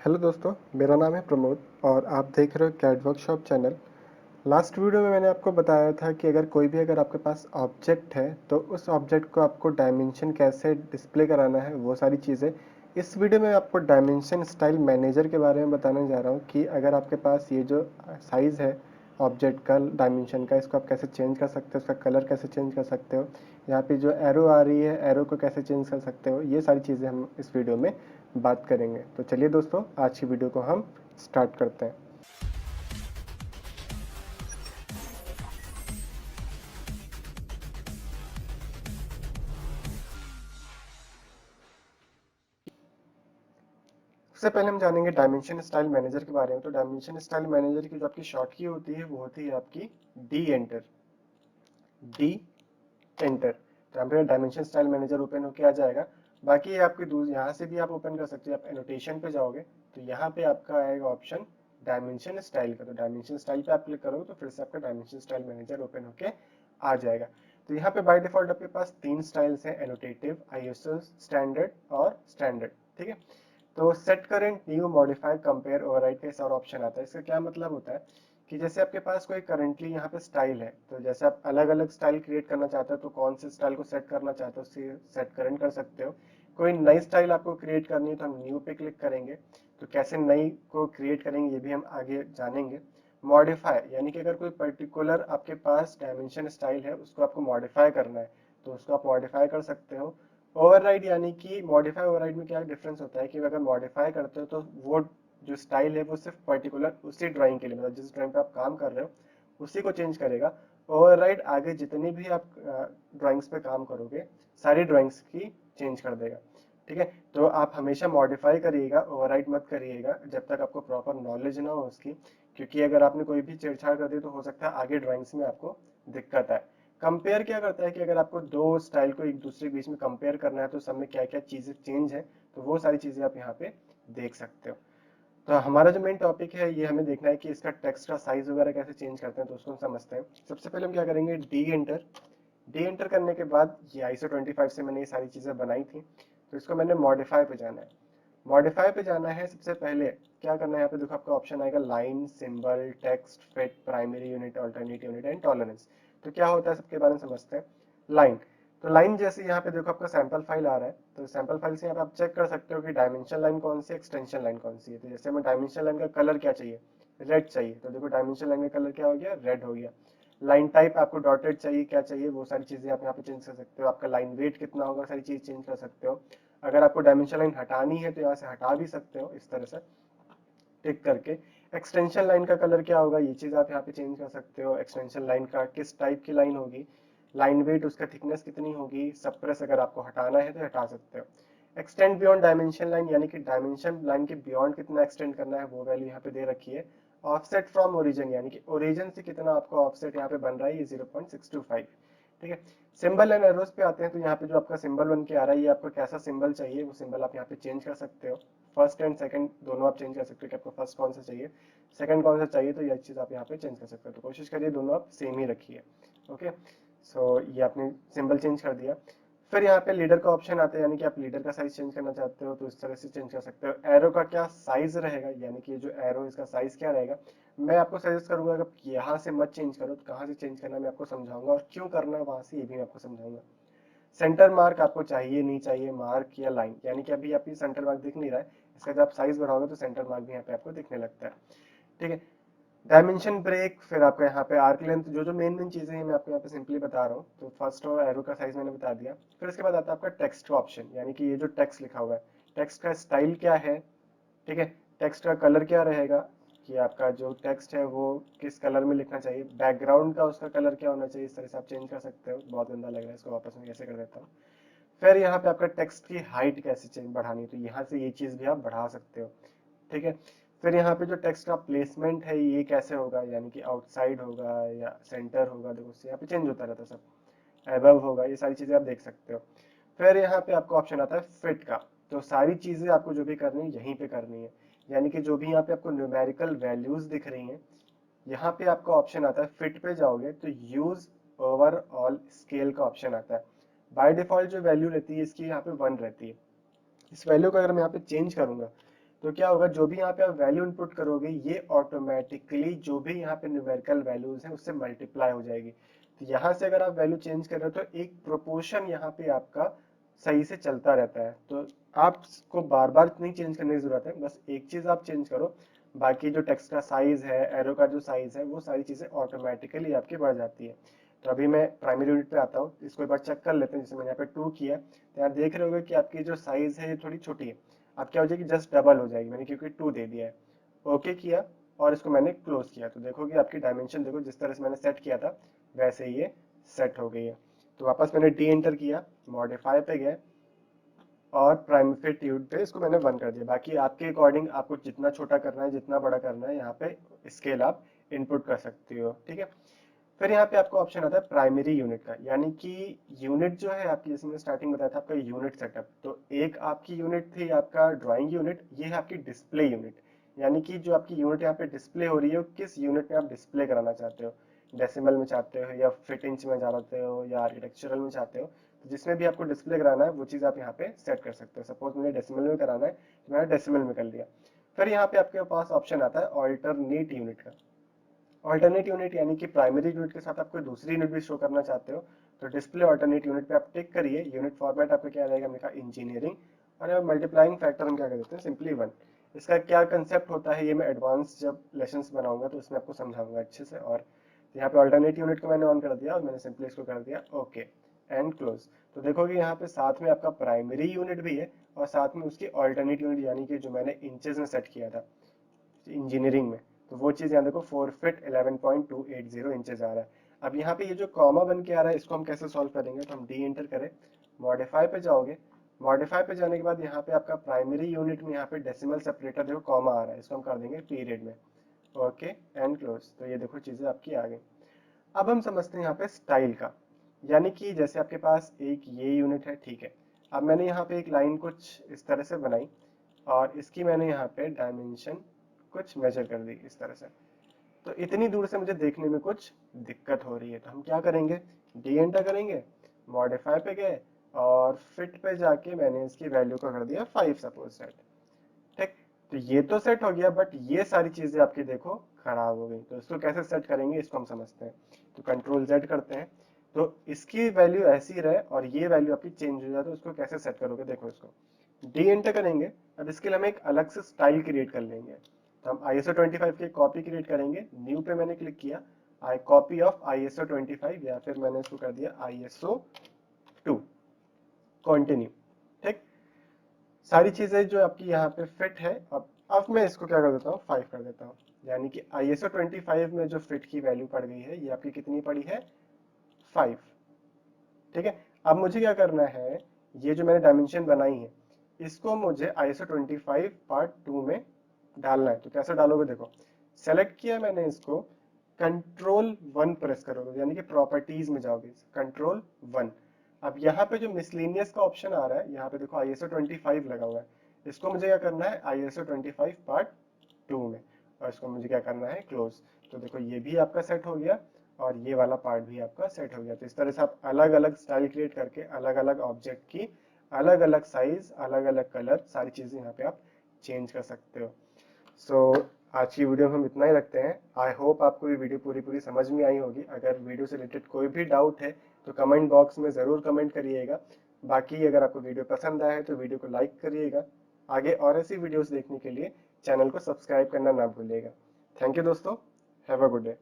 Hello दोस्तों, मेरा नाम है प्रमोद और आप देख रहे हो CAD workshop channel. Last video में मैंने आपको बताया था कि अगर आपके पास ऑब्जेक्ट है तो उस ऑब्जेक्ट को आपको डायमेंशन कैसे डिस्प्ले कराना है, वो सारी चीज़ें। इस वीडियो में आपको डायमेंशन स्टाइल मैनेजर के बारे में बताने जा रहा हूँ कि अगर आपके पास ये जो साइज़ है ऑब्जेक्ट का डायमेंशन का, इसको आप कैसे चेंज कर सकते हो, उसका कलर कैसे चेंज कर सकते हो, यहाँ पे जो एरो आ रही है एरो को कैसे चेंज कर सकते हो, ये सारी चीज़ें हम इस वीडियो में बात करेंगे। तो चलिए दोस्तों, आज की वीडियो को हम स्टार्ट करते हैं। सबसे पहले हम जानेंगे डायमेंशन स्टाइल मैनेजर के बारे में। तो डायमेंशन स्टाइल मैनेजर की जो आपकी शॉर्ट की होती है वो होती है आपकी डी एंटर। डी एंटर तो यहाँ पे डायमेंशन स्टाइल मैनेजर ओपन होके आ जाएगा। बाकी ये आपकी यहाँ से भी आप ओपन कर सकते हो। आप एनोटेशन पे जाओगे तो यहाँ पे आपका आएगा ऑप्शन डायमेंशन स्टाइल का। तो डायमेंशन स्टाइल पे आप क्लिक करोगे तो फिर से आपका डायमेंशन स्टाइल मैनेजर ओपन होके आ जाएगा। तो यहाँ पे बाय डिफॉल्ट आपके पास तीन स्टाइल्स हैं, एनोटेटिव, आईएसओ स्टैंडर्ड और स्टैंडर्ड। ठीक है। तो set current, new, modify, compare, override का और ऑप्शन आता है। इसका क्या मतलब होता है कि जैसे आपके पास कोई करंटली यहाँ पे स्टाइल है, तो जैसे आप अलग अलग स्टाइल क्रिएट करना चाहते हो तो कौन से स्टाइल को सेट करना चाहते हो उससे सेट करंट कर सकते हो। कोई नई स्टाइल आपको क्रिएट करनी है तो हम न्यू पे क्लिक करेंगे। तो कैसे नई को क्रिएट करेंगे ये भी हम आगे जानेंगे। मॉडिफाई यानी कि अगर कोई पर्टिकुलर आपके पास डायमेंशन स्टाइल है उसको आपको मॉडिफाई करना है तो उसको आप मॉडिफाई कर सकते हो। ओवरराइड यानी कि मॉडिफाई ओवरराइड में क्या डिफरेंस होता है कि अगर मॉडिफाई करते हो तो वो जो स्टाइल है वो सिर्फ पर्टिकुलर उसी ड्राइंग के लिए, मतलब जिस ड्राइंग पे आप काम कर रहे हो उसी को चेंज करेगा। ओवरराइड आगे जितनी भी आप ड्राइंग्स पे काम करोगे सारी ड्राइंग्स की चेंज कर देगा। ठीक है। तो आप हमेशा मॉडिफाई करिएगा, ओवरराइड मत करिएगा जब तक आपको प्रॉपर नॉलेज ना हो उसकी, क्योंकि अगर आपने कोई भी छेड़छाड़ कर दी तो हो सकता है आगे ड्राइंग्स में आपको दिक्कत आए। कंपेयर क्या करता है कि अगर आपको दो स्टाइल को एक दूसरे के बीच में कंपेयर करना है तो सब में क्या क्या चीजें चेंज है तो वो सारी चीजें आप यहाँ पे देख सकते हो। तो हमारा जो मेन टॉपिक है ये हमें देखना है कि इसका टेक्स्ट का साइज वगैरह कैसे चेंज करते हैं, तो उसको हम समझते हैं। सबसे पहले हम क्या करेंगे, डी एंटर। डी एंटर करने के बाद ये ISO 25 से मैंने ये सारी चीजें बनाई थी तो इसको मैंने मॉडिफाई पे जाना है। मॉडिफाई पे जाना है, सबसे पहले क्या करना है, यहाँ पे देखो आपका ऑप्शन आएगा line, symbol, text, fit, primary unit, alternate unit and tolerance. तो क्या होता है सबके बारे में समझते हैं। लाइन, तो लाइन जैसे यहाँ पे देखो आपका सैंपल फाइल आ रहा है तो सैंपल फाइल से यहाँ पे आप चेक कर सकते हो कि डायमेंशन लाइन कौन सी, एक्सटेंशन लाइन कौन सी है। तो जैसे हमें डायमेंशन लाइन का कलर क्या चाहिए, रेड चाहिए, तो देखो डायमेंशन लाइन का कलर क्या हो गया, रेड हो गया। लाइन टाइप आपको डॉटेड चाहिए, क्या चाहिए, वो सारी चीजें आप यहाँ पे चेंज कर सकते हो। आपका लाइन वेट कितना होगा, सारी चीज चेंज कर सकते हो। अगर आपको डायमेंशन लाइन हटानी है तो यहाँ से हटा भी सकते हो इस तरह से टिक करके। एक्सटेंशन लाइन का कलर क्या होगा ये चीज आप यहाँ पे चेंज कर सकते हो। एक्सटेंशन लाइन का किस टाइप की लाइन होगी, लाइन वेट, उसका थिकनेस कितनी होगी, सप्रेस अगर आपको हटाना है तो हटा सकते हो। एक्सटेंड बियॉन्ड डायमेंशन लाइन यानी कि डायमेंशन लाइन के बियॉन्ड कितना एक्सटेंड करना है वो वैल्यू यहाँ पे दे रखी है। ऑफसेट फ्रॉम ओरिजिन यानी कि ओरिजिन से कितना आपको ऑफसेट यहाँ पे बन रहा है, ये 0.625। ठीक है। सिंबल एंड एरोस पे आते हैं तो यहाँ पे जो आपका सिंबल बन के आ रहा है ये आपको कैसा सिंबल चाहिए वो सिंबल आप यहाँ पे चेंज कर सकते हो। फर्स्ट एंड सेकंड दोनों आप चेंज कर सकते हो कि आपको फर्स्ट कौन सा चाहिए, सेकंड कौन सा चाहिए, तो ये चीज आप यहाँ पे चेंज कर सकते हो। तो कोशिश करिए दोनों आप सेम ही रखिए। ओके। सो ये आपने सिंबल चेंज कर दिया। फिर यहाँ पे लीडर का ऑप्शन आता है, यानी कि आप लीडर का साइज चेंज करना चाहते हो तो इस तरह से चेंज कर सकते हो। एरो का क्या साइज रहेगा, यानी कि जो एरो इसका साइज क्या रहेगा, मैं आपको सजेस्ट करूंगा कि यहाँ से मत चेंज करो, तो कहाँ से चेंज करना मैं आपको समझाऊंगा और क्यों करना है वहां से ये भी मैं आपको समझाऊंगा। सेंटर मार्क आपको चाहिए नहीं चाहिए, मार्क या लाइन, यानी कि अभी आपकी सेंटर मार्क दिख नहीं रहा है, इसका जब आप साइज बढ़ाओगे तो सेंटर मार्क भी यहाँ पे आपको दिखने लगता है। ठीक है। डायमेंशन ब्रेक, फिर आपका यहाँ पे आर्क लेंथ, जो जो मेन मेन चीजें हैं मैं आपको यहाँ पे सिंपली बता रहा हूँ। तो फर्स्ट और एरो का साइज मैंने बता दिया। फिर इसके बाद आता है आपका टेक्स्ट का ऑप्शन, यानी कि ये जो टेक्स्ट लिखा हुआ है टेक्स्ट का स्टाइल क्या है। ठीक है। टेक्स्ट का कलर क्या रहेगा, कि आपका जो टेक्स्ट है वो किस कलर में लिखना चाहिए, बैकग्राउंड का उसका कलर क्या होना चाहिए, इस तरह से आप चेंज कर सकते हो। बहुत गंदा लग रहा है, इसको वापस में कैसे कर देता हूँ। फिर यहाँ पे आपका टेक्स्ट की हाइट कैसे चेंज बढ़ानी है, तो यहाँ से ये चीज भी आप बढ़ा सकते हो। ठीक है। फिर यहाँ पे जो टेक्स्ट का प्लेसमेंट है ये कैसे होगा, यानी कि आउटसाइड होगा या सेंटर होगा, देखो उससे यहाँ पे चेंज होता रहता है सब। एबव होगा, ये सारी चीजें आप देख सकते हो। फिर यहाँ पे आपको ऑप्शन आता है फिट का। तो सारी चीजें आपको जो भी करनी है यहीं पे करनी है, यानी कि जो भी यहाँ पे आपको न्यूमेरिकल वैल्यूज दिख रही हैं यहाँ पे आपका ऑप्शन आता है, फिट पे जाओगे तो यूज ओवरऑल स्केल का ऑप्शन आता है। बाय डिफॉल्ट जो वैल्यू रहती है इसकी यहाँ पे 1 रहती है। इस वैल्यू को अगर मैं यहाँ पे चेंज करूंगा तो क्या होगा, जो भी यहाँ पे आप वैल्यू इनपुट करोगे ये ऑटोमेटिकली जो भी यहाँ पे न्यूमेरिकल वैल्यूज है उससे मल्टीप्लाई हो जाएगी। तो यहाँ से अगर आप वैल्यू चेंज कर रहे हो तो एक प्रोपोर्शन यहाँ पे आपका सही से चलता रहता है। तो आपको बार बार नहीं चेंज करने की जरूरत है, बस एक चीज आप चेंज करो, बाकी जो टेक्स्ट का साइज है, एरो का जो साइज है, वो सारी चीजें ऑटोमेटिकली आपकी बढ़ जाती है। तो अभी मैं प्राइमरी यूनिट पे आता हूँ, इसको एक बार चेक कर लेते हैं। जैसे मैंने यहाँ पे 2 किया, तो यहाँ देख रहे होगे कि आपकी जो साइज है ये थोड़ी छोटी है। अब क्या हो जाएगी, जस्ट डबल हो जाएगी, मैंने क्योंकि 2 दे दिया है। ओके किया और इसको मैंने क्लोज किया, तो देखोगे आपकी डायमेंशन देखो जिस तरह से मैंने सेट किया था वैसे ही ये सेट हो गई है। तो वापस मैंने डी एंटर किया, मॉडिफाई पे गए और प्राइम फिर ट्यूब पे इसको मैंने 1 कर दिया। बाकी आपके अकॉर्डिंग आपको जितना छोटा करना है, जितना बड़ा करना है, यहाँ पे स्केल आप इनपुट कर सकते हो, ठीक है। फिर यहाँ पे आपको ऑप्शन आता है प्राइमरी यूनिट का, यानी कि यूनिट जो है आपकी, जैसे मैंने स्टार्टिंग बताया था आपका यूनिट सेटअप, तो एक आपकी यूनिट थी आपका ड्राइंग यूनिट, ये है आपकी डिस्प्ले यूनिट। यानी कि जो आपकी यूनिट यहाँ पे डिस्प्ले हो रही है, किस यूनिट में आप डिस्प्ले कराना चाहते हो, डेसिमल में चाहते हो या फिट इंच में चाहते हो या आर्किटेक्चरल में चाहते हो, तो जिसमें भी आपको डिस्प्ले कराना है वो चीज़ आप यहाँ पे सेट कर सकते हो। सपोज मुझे डेसिमल में कराना है तो मैंने डेसिमल में कर लिया। फिर यहाँ पे आपके पास ऑप्शन आता है ऑल्टरनेट यूनिट का। ऑल्टरनेट यूनिट यानी कि प्राइमरी यूनिट के साथ आप कोई दूसरी यूनिट भी शो करना चाहते हो, तो डिस्प्ले ऑल्टरनेट यूनिट पे आप टिक करिए। यूनिट फॉर्मेट आपका क्या रहेगा, हमने कहा इंजीनियरिंग, और मल्टीप्लाइंग फैक्टर हम क्या कर देते हैं, सिंपली 1। इसका क्या कंसेप्ट होता है ये मैं एडवांस जब लेसन्स बनाऊंगा तो उसमें आपको समझाऊंगा अच्छे से। और यहाँ पे ऑल्टरनेट यूनिट को मैंने ऑन कर दिया और मैंने सिंपली इसको कर दिया ओके एंड क्लोज। तो देखोगे यहाँ पे साथ में आपका प्राइमरी यूनिट भी है और साथ में उसकी ऑल्टरनेट यूनिट, यानी कि जो मैंने इंचेस में सेट किया था इंजीनियरिंग में, तो वो चीज यहाँ देखो 4 फीट 11.280 इंचेस आ रहा है। अब यहाँ पे ये जो कॉमा बन के आ रहा है इसको हम कैसे सॉल्व करेंगे, तो हम डी एंटर करें, मॉडिफाई पे जाओगे, मॉडिफाई पे जाने के बाद यहाँ पे आपका प्राइमरी यूनिट में यहाँ पे डेसिमल सेपरेटर देखो कॉमा आ रहा है, इसको हम कर देंगे पीरियड में, ओके एंड क्लोज। तो ये देखो चीजें आपकी आ गई। अब हम समझते हैं यहाँ पे स्टाइल का, यानी कि जैसे आपके पास एक ये यूनिट है, ठीक है। अब मैंने यहाँ पे एक लाइन कुछ इस तरह से बनाई और इसकी मैंने यहाँ पे डायमेंशन कुछ मेजर कर दी इस तरह से, तो इतनी दूर से मुझे देखने में कुछ दिक्कत हो रही है, तो हम क्या करेंगे, डी एंटर करेंगे, मॉडिफाई पे गए और फिट पे जाके मैंने इसकी वैल्यू को कर दिया 5 सपोज सेट, ठीक। तो ये तो सेट हो गया, बट ये सारी चीजें आपकी देखो खराब हो गई। तो इसको कैसे सेट करेंगे इसको हम समझते हैं। तो कंट्रोल जेड करते हैं, तो इसकी वैल्यू ऐसी रहे और ये वैल्यू आपकी चेंज हो जाए, तो उसको कैसे सेट करोगे, देखो इसको डी एंटर करेंगे। अब इसके लिए हम एक अलग से स्टाइल क्रिएट कर लेंगे, तो हम ISO 25 की कॉपी क्रिएट करेंगे। न्यू पे मैंने क्लिक किया, आई कॉपी ऑफ ISO 25, या फिर मैंने इसको कर दिया ISO 2, कंटिन्यू, ठीक। सारी चीजें जो आपकी यहाँ पे फिट है। अब मैं इसको क्या कर देता हूँ, 5 कर देता हूँ, यानी कि ISO 25 में जो फिट की वैल्यू पड़ गई है ये आपकी कितनी पड़ी है, 5, ठीक है। अब मुझे क्या करना है, ये जो मैंने डायमेंशन बनाई है इसको मुझे ISO 25 पार्ट 2 में डालना है। तो कैसे डालोगे, देखो सेलेक्ट किया मैंने इसको, कंट्रोल 1 प्रेस करोगे, यानी कि प्रॉपर्टीज में जाओगे, कंट्रोल 1। अब यहाँ पे जो मिसलेनियस का ऑप्शन आ रहा है, यहाँ पे देखो ISO 25 लगा हुआ है, इसको मुझे क्या करना है ISO 25 पार्ट 2 में, और इसको मुझे क्या करना है, क्लोज। तो देखो ये भी आपका सेट हो गया और ये वाला पार्ट भी आपका सेट हो गया। तो इस तरह से आप अलग अलग स्टाइल क्रिएट करके अलग अलग ऑब्जेक्ट की अलग अलग साइज, अलग अलग कलर, सारी चीजें यहाँ पे आप चेंज कर सकते हो। सो आज की वीडियो में हम इतना ही रखते हैं। आई होप आपको ये वीडियो पूरी पूरी समझ में आई होगी। अगर वीडियो से रिलेटेड कोई भी डाउट है तो कमेंट बॉक्स में ज़रूर कमेंट करिएगा। बाकी अगर आपको वीडियो पसंद आया है तो वीडियो को लाइक करिएगा। आगे और ऐसी वीडियोस देखने के लिए चैनल को सब्सक्राइब करना ना भूलिएगा। थैंक यू दोस्तों, हैव अ गुड डे।